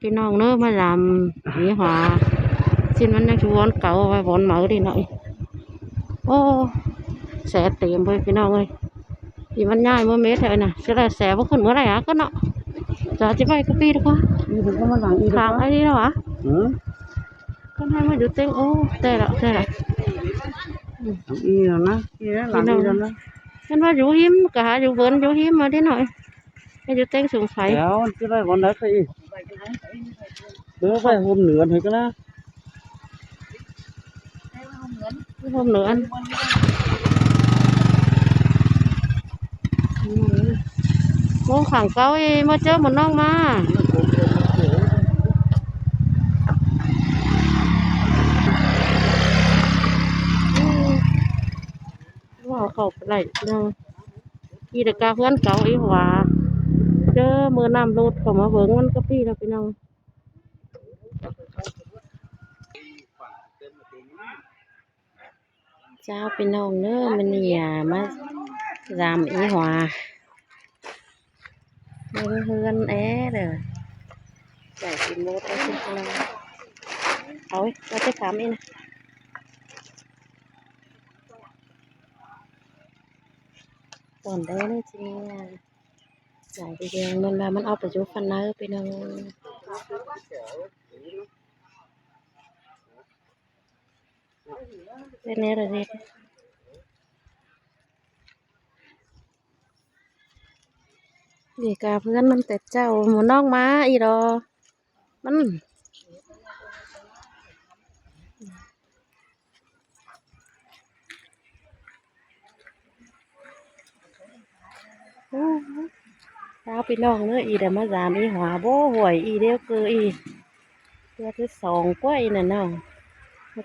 พี่น้องเนื้อมาlàm nghỉ hòa xin vẫn đang chú vốn cậu và vốn mở đi nội ô sẽ tìm vớiพี่น้องơi thì vẫn nhai mới mét thôi nè sẽ là sẽ vẫn còn mới này á có nọ giờ chỉ vay copy được không hàng ai đi đâu hả con hai mươi đứa tên ô tê lại y rồi nó làm đi rồi nó nênว่าอยู่หิมcả haiอยู่vốnอยู่หิมmà đi nội cái đứa tên xuống phải kéo chứ đây còn đấy thì đứa phải hôm nữa thì cái đó hôm nữa anh mua khoảng câu mới chơi một non mà wow khẩu lại đi được ca hơn câu ý hòa chơi mưa nam lụt của mà vướng ăn cà phê là phải nào chàoพี่น้องเนอะมันนี่มาlàm ý hòaมันเฮือนแอเด้อใส่กินโมดได้สิเราเอาเราจะถามอีกนะก่อนได้เลยจริงใส่ดีๆมันเอาไปจุฟันเนอร์ไปน้องเป็นเนอร์เลยดีกาเพื่อนมันแต่เจ้าหมูน้องม้าอีดอมันเจ้าพี่น้องเนื้ออีเดี๋ยวมาสามอีหัวโบหวยอีเดียวเกออีตัวที่สองกล้วยน่ะน้อง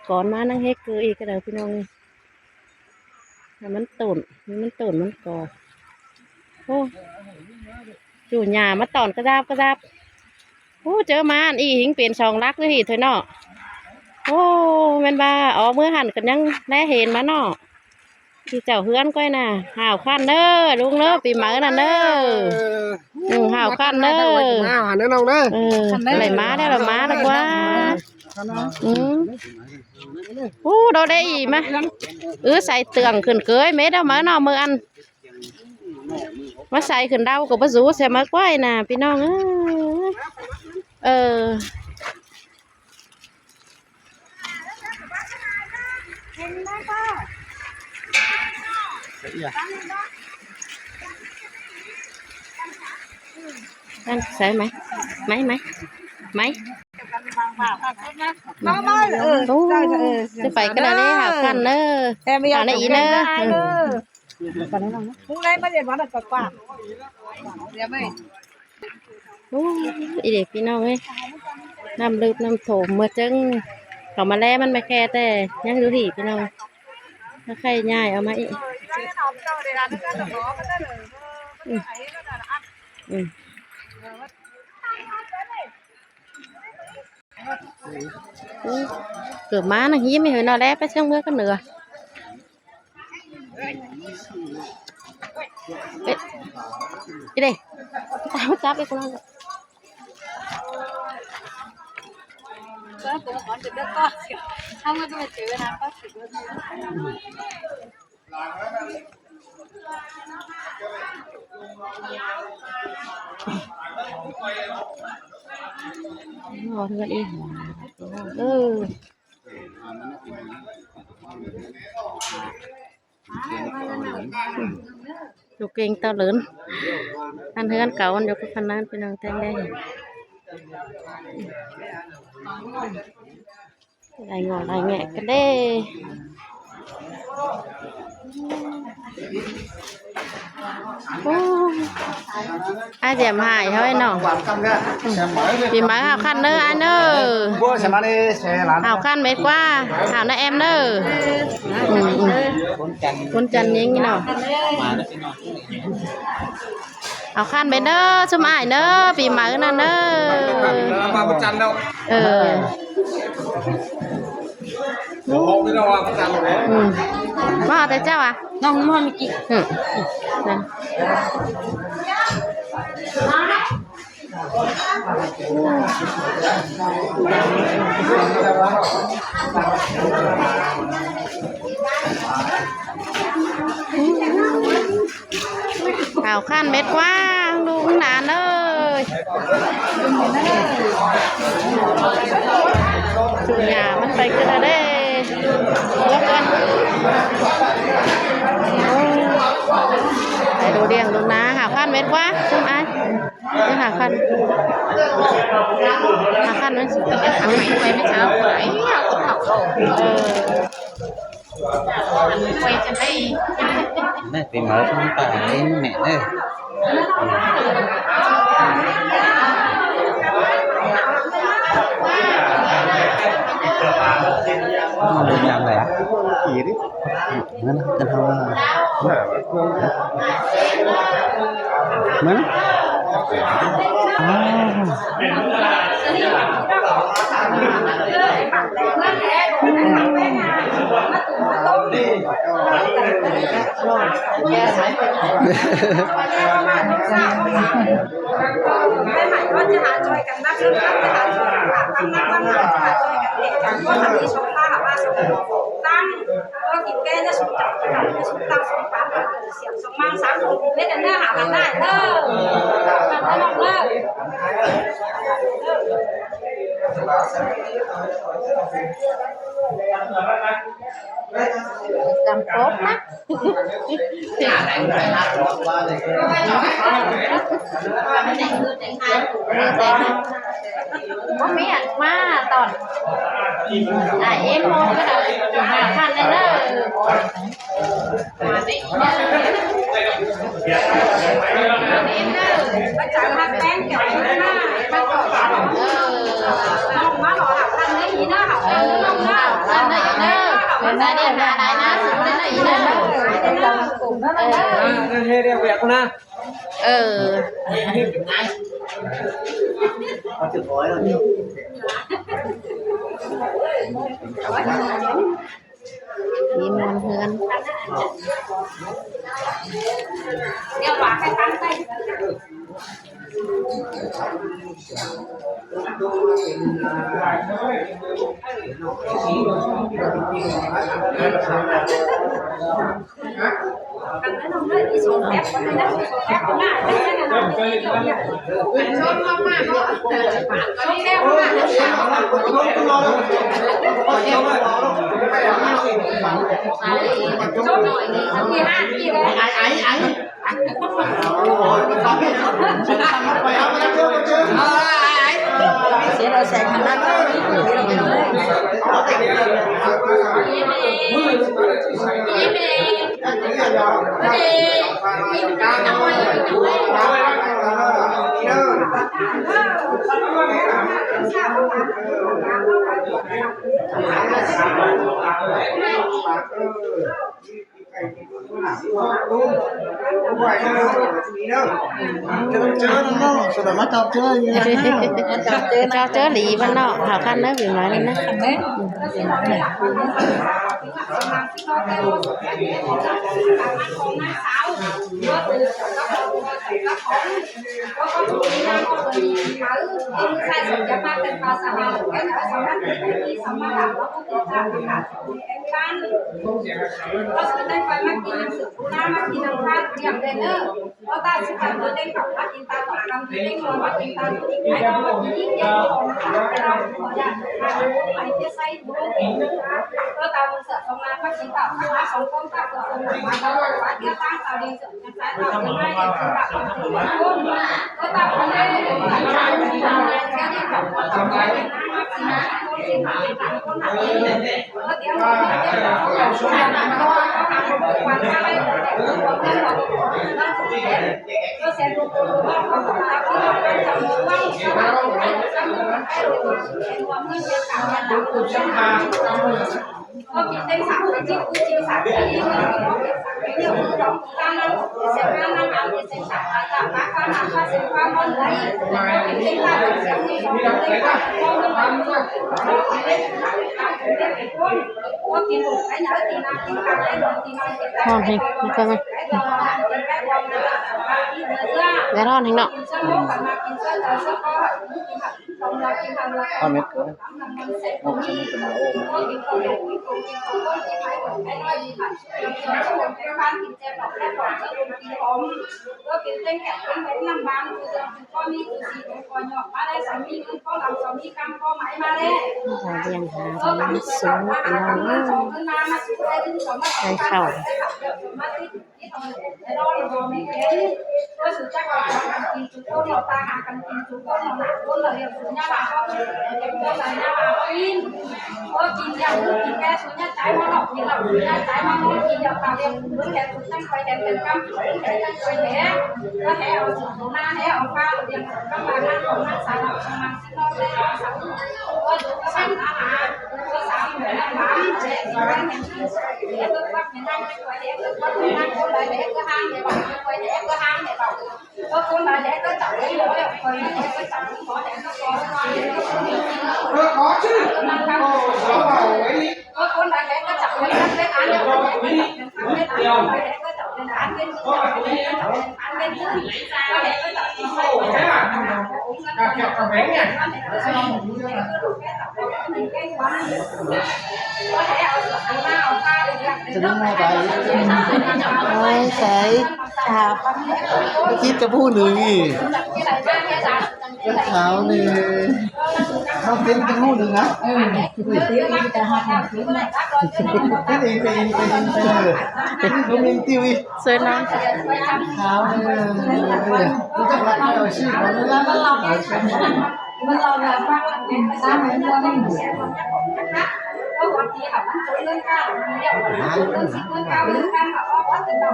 ก่อนมานั่งเฮกเกออีก็เดี๋ยวพี่น้องมันตุ่นมันก่อโอ้จูหญ้ามาตอนกระดับโอ้เจอมาอันอีหิงเปลี่ยนสองลักเลยเถอะเนาะโอ้แม่นบ้าอ๋อเมื่อหันกันยังได้เห็นมาเนาะที่เจ้าเฮือนก้อยน่ะห่าวขั้นเด้อลุงเด้อปีหมาน่ะเด้อห่าวขั้นเด้อหันน้องเด้ออะไรมาได้หรอมาแล้วว่าโอ้เราได้อีไหมใส่เตืองขึ้นเกยเม็ดเอามาเนาะมืออันมาใส่ขึ้นเดากับปลาสูเสียมาก้อยน่ะพี่น้องนั่นใส่ไหมจะไปก็ได้หากันเนอะหาในอีเนอะพรุ่งนี้มาเดี๋ยววันละกว่าเดี๋ยวไม่อีเด็กพี่น้องเอ้ยน้ำลืบน้ำโถมเมื่อจังเขามาแล้วมันไม่แค่แต่ยังดูดีพี่น้องถ้าใครง่ายเอามาอีกเกือบม้านะยิ้มไม่เห็นนอนแล้วไปเชื่องเมื่อกันเหนือđi đây tao chắp cái con ngon hơn đi chủ kinh tao lớn ăn hơi ăn cẩu ăn được cái phần ăn bên đường tên đây lại ngỏ lại nhẹ cái đây ai điểm hại thôi nọ thì mới học khăn nữa anh ơi học khăn mấy qua học nữa em nữa con chân như thế nào học khăn mấy nữa xung ai nữa vì mở nè nữa mà tại sao à ngon mà mình ข่าวขั้นเม็ดกว้างดูขนาดเลยจุญญามันไปกันได้แล้วกันไปดูเดียงดูนะข่าวขั้นเม็ดกว้างใช่ไหมนี่ข่าวขั้นมันสุดเอาไปไม่เช้าไปไปจะไปnày thì mở không phải mẹ ơi mình làm này á gì đấy nó tên không mấyก็จะหาจอยกันนักเรื่องการจะหาจอยกันตั้งนักตั้งหาจะหาจอยกันเด็กกันก็ทำที่ชมท่าหาว่าสมองตั้งก็กินแก้จะสมจับจะทำจะสมตั้งสมปั้นเสียงสมมั่งสามคนเล่นกันเนื้อหากันได้เด้อกันได้ลองเลิกจำโป๊กนะว่าไม่อยากมาตอนเอ็มโมก็ได้หาคันเลยเด้อมาได้อีกเด้อมาจากทางแป้งเกี่ยวกับหน้ามาก่อนมาหล่อหาคันได้ยีหน้าหาคันได้ลงหน้าคันได้อีกเด้อเป็นได้เนี่ยหาได้นะสุดได้อีกเด้อกลุ่มนั่นแหละเฮ้ยเรียกแบบนะมีมวนเฮือนเดี๋ยวหวานให้ตั้งใจกันนั้นเราไม่ส่งแอปกันนั้นส่งแอปง่ายไม่ใช่นะเราไม่ชอบมากมากเนาะชอบแอปมากชอบหน่อยทีห้าทีเลยเสียเราแซงมันนั่นเราไม่รู้ยิ้มเองsudah mantap chơi cho lì bên nọ hảo khăn đó vì nói lên đóเราจะได้ไปมากินสุดหน้ามากินน้ำข้าวเตรียมเลยเนอะเพราะตาสิบวันเราได้กลับมากินตาต่อกันที่ได้นอนมากินตาที่ไหนเรามากินยิ่งเย็นนะคะเราขออยากทานไปเที่ยวไส้ดูเองนะคะก็ตาบนเสือตรงนั้นมากินตับนะคะสองต้นตับกับคนหนักมาแล้วว่าเที่ยวตั้งตาเรียนเสือจะใช้ตับยังไงกินตับคนสี่คนก็ตาคนได้เลยตับชายคนทำงานแค่นี้กับคนทำงานเป็นหน้ามากินนะคนที่หาเป็นคนหาเองก็เดี๋ยวเราจะได้ใช้ตับก็ทำวันอะไรก็เซ็นรูปว่าเขาต้องรับที่เราเป็นจำนวนว่าเราเป็นจำนวนให้เราเป็นรวมเงินเป็นการเงินเราเป็นช่องทางก็มีเต็มสามที่กูจริงสามที่นี่ก็เป็นเรื่องของการนั่งเซ็นการนั่งเอาเซ็นสามจากมาการนั่งมาเซ็นความมันไหลเป็นเรื่องการเซ็นที่สองเลยก็ต้องมันก็ต้องเป็นการ ห้องให้มันก็มาแล้ร้อนให้เนาะ ข้าวเม็ดก็ได้นกจะมีเป็นโอ้ ก็เป็นเต้นแข่งเป็นเป็นลำบากคือก็มีคือสีเป็นคอยหยอกมาได้สามีคือก็ลำสามีกำก็หมายมาได้ เราเรียงหาทำมันสูงเป็นเราเนาะใส่เข่า กินอย่างกินแก่ส่วนนี้ใจมันหลอกกินหลอกใจมันหลอกกินอย่างเราเรียนรู้แค่สุดตั้งใจแต่เป็นกำแต่ตั้งใจแท้ก็แท้เอาสุดหน้าแท้เอาข้าวเรียนก็มานั่งของนั่งสารหลับสมาธินอนได้สักก็ดูก็สั่งอาหารก็สามเหมือนน้ำมันเจ๊ก็ได้เห็นเด็กก็พักยังนั่งไม่ไหวเด็กก็พักนั่งคนไหนเด็กก็ห้างเด็กบอกไม่ไหวเด็กก็ห้างเด็กบอกก็คนไหนเด็กก็จับเด็กบอกเด็กคนไหนเด็กก็จับขอเด็กก็ขอมาเด็กก็ขอชื่อนั่งทำก็คนไหนเด็กก็จับเด็กก็อ่านเด็กก็จับเด็กก็อ่านเด็กก็จับเด็กอ่านเด็กก็จับเด็กก็อ่านเด็กก็เด็กก็จับเด็กก็จะนั่งไม่ไป โอ้ยใส่ขาบ คิดจะพูดหนึ่งอีกเช้านี่ต้องเป็นพูดหนึ่งนะเป็นเองต้องมีติวอีก สวยน้อง เช้าเนี่ยรู้จักรักเราชื่อของเราเรามันเราเนี่ยฟังเป็นภาษาเหมือนกันไม่เสียความยักษ์นะคะก็วันที่ค่ะมันช่วยเรื่องการเรื่องเรื่องสิ่งเรื่องการเรื่องการค่ะว่าเป็นเรา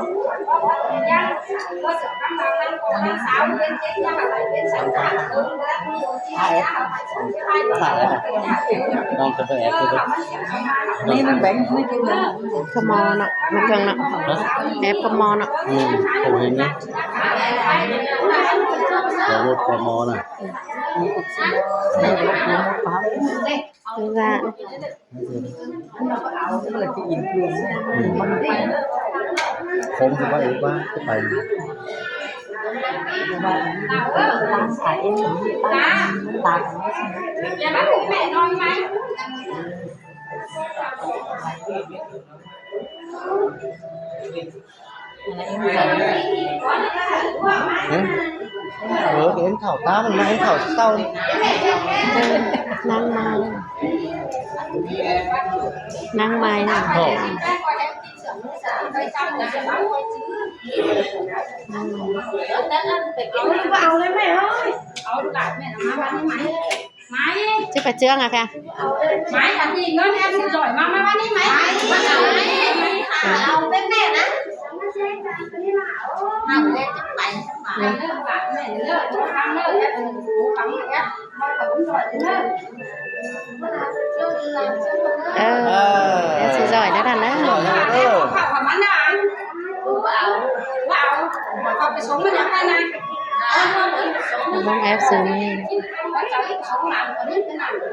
ว่าเป็นยังก็เสริมกำลังนั้นของนางสาวเป็นเจ๊ยังอะไรเป็นสังกัดเรื่องและมีที่ไหนค่ะที่ไหนก็เป็นอย่าง น้องจะไปแอบดู นี่มันแบ่งไม่กินเลย ขมอเนาะมันเกิงเนาะแอบขมอเนาะ ผมเห็นนะเดี๋ยวรถพมน่ะ คือว่า ผมจะว่าอีกว่าจะไป ขายเองตาก อย่ามาถึงแม่นอนไหม เห็นข่าวตามันมาเห็นข่าวเศร้า นั่งไม้นั่งไม้นะ พ่อ นั่งไม้ เอาเลยแม่เอ้ยเอาดูหลานแม่มาวันนี้ไหมไหม จะไปเจืองอะค่ะ ไหมอันนี้เงินแอมสิจ่อยมาวันนี้ไหมมาไหนเอาเป็นแม่นะเอาเล่นจะไปเลิกบาทแม่เลิกทุกครั้งเลิกแอมหูครั้งแอมมากับผมจ่อยเลิก เออเดี๋ยวสิจ่อยแล้วกันนะ ข่าวมันนะว้าวเอาไปส่งมันยังไงนะ บ้องแอบซื้อมาให้ ว่าจะไปส่งหลานคนนี้เป็นหลานก็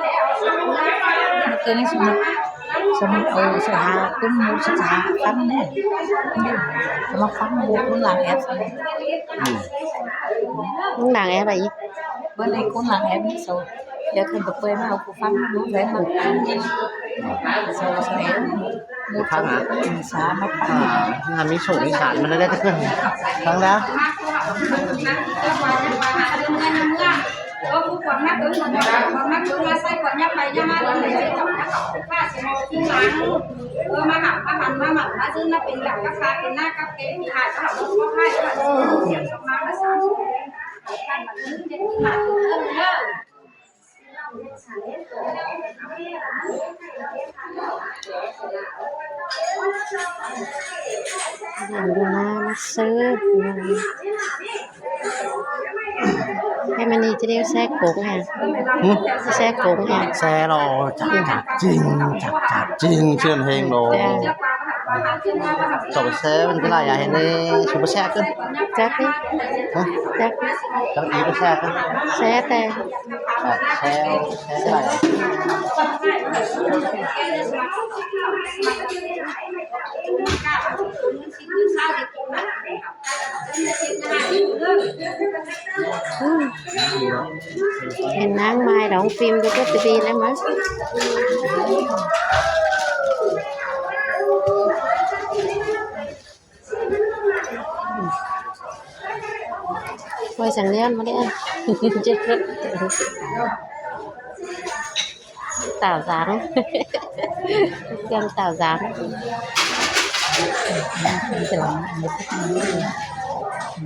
แล้วส่งมา ตัวนี้สมุดสหาคุณมูสหาฟันเนี่ยสมาฟันมูคุณหลังแอป มึงด่างแอบไปอีก bên đây cũng là em biết rồi giờ khi được quên nó cũng phân nó để mà rồi em mua Phân hả? xả nó phân งานมีโฉมมีสารมันได้ทั้งทั้งแล้ว có phú quần mắt đứng mà quần mắt đứng mà say quần nhấp bay nhá má đứng để chồng nhá cọc pha sẽ màu tím láng má hẳn má dưng nóเป็นแบบราคาเป็นหน้ากับเกมมีหายก็หลับก็ให้ก็แบบเสียงสมาแล้ว3ชั่วโมงการมันนึงจะมีหมาถึงเริ่มเลิก ดูนะมาซื้อให้มันนี่จะเรียกแซ่โกงค่ะแซ่โกงค่ะ แซ่รอจับจริงจับจริงเชื่อมเพลงโลจบแซ่มันก็หลายอย่างเห็นในชุบแซ่ขึ้น จักดิ ฮะ จัก จับอีกแซ่ขึ้น แซ่แต่ แช่ไป เห็นนางไม้đóng phim cho cái tivi đấy mà quay sang đen mà đấy chết rất tạo dáng kem tạo dáng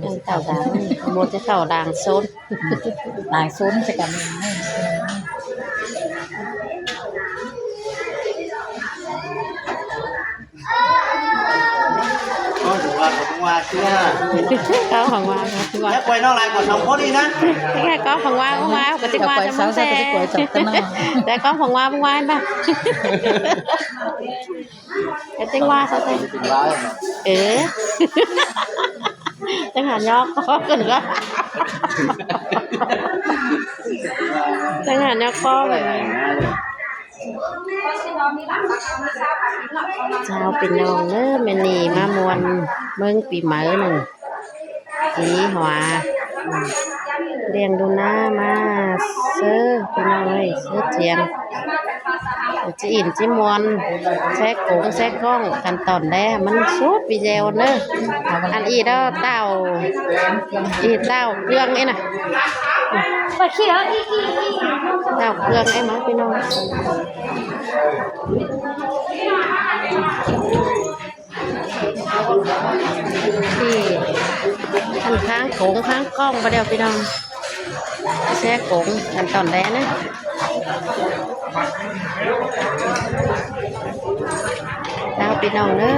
kem tạo dáng một cái khẩu đàng xôn Đài xuống sẽ cầm Thôi đủ là của ngoài chưa? có phần hoa Thế quay nó lại còn nóng có đi nhá. cái có phần hoa của hoa của tiếng hoa cho món xe để có phần hoa bên ngoài ba cái tiếng hoa sao thế Tình lái rồi. ừ tiếng Hàn nho có cần đó tiếng Hàn nho có vậy chàoพี่น้องเด้อแม่นี่มามวนเบิ่งปีใหม่หนึ่งสีหัวเรียงดูหน้ามาซื้อพี่น้องเอ้ยซื้อเทียงจะอิ่มจิมวนแซ่กงแซ่กล้องกันตอนแรกมันสุดวิเดโอเนอะอันอีเด้อเต้าอีเต้าเครื่องไอ้น่ะเต้าเครื่องไอ้มั้งพี่น้องที่ท่านค้างโขงค้างกล้องไปเดียวพี่น้องแซ่โขงกันตอนแรกนะดาวพี่น้องเนอะ